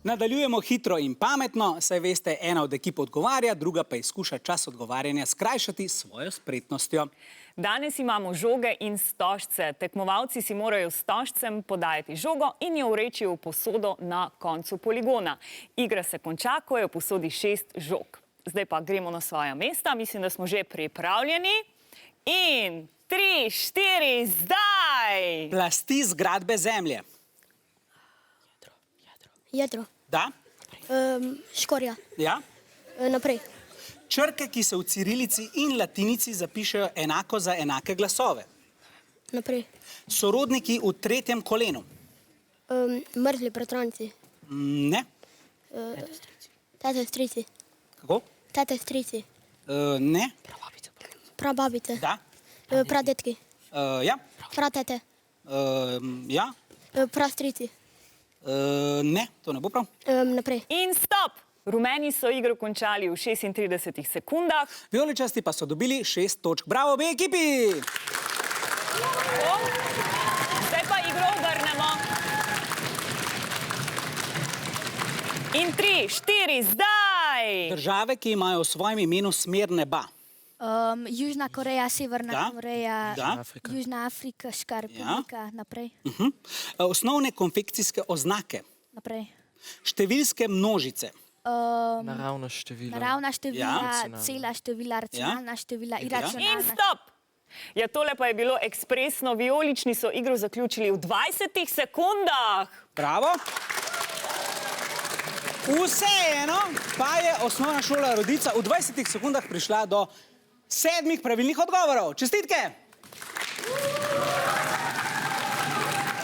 Nadaljujemo hitro in pametno, saj veste, ena od ekip odgovarja, druga pa izkuša čas odgovarjanja skrajšati s svojo spretnostjo. Danes imamo žoge in stožce. Tekmovalci si morajo s stožcem podajati žogo in jo vreči v posodo na koncu poligona. Igra se konča, ko je v posodi 6 žog. Zdaj pa gremo na svoja mesta. Mislim, da smo že pripravljeni. In 3, 4, zdaj! Plasti zgradbe zemlje. Jedro. Da? Škorja. Ja? Naprej. Črke, ki se v cirilici in latinici zapišejo enako za enake glasove. Naprej. Sorodniki v tretjem kolenu. Mrzli bratranci. Ne. Tete strici. Kako? Tete strici. Ne. Prababice. Da? Pradetki. Ja. Pratete. Ja. Prastrici. Ne, to ne bo prav. Naprej. In stop! Rumeni so igro končali v 36 sekundah. Vijoličasti pa so dobili 6 točk. Bravo, obe ekipi! Zdaj pa igro obrnemo. In 3, 4, zdaj! Države, ki imajo v svojem imenu smer neba. Južna Koreja, Severna Da. Koreja, Da. Južna Afriška republika, naprej, Osnovne konfekcijske oznake. naprej. Številske množice. Naravna števila. Naravna števila, Ja. cela števila, racionalna števila, In iracionalna. stop! Ja, tole pa je bilo ekspresno. Vijolični so igro zaključili v 20 sekundah. Bravo. Vseeno pa je osnovna šola Rodica v 20 sekundah prišla do 7 pravilnih odgovorov. Čestitke!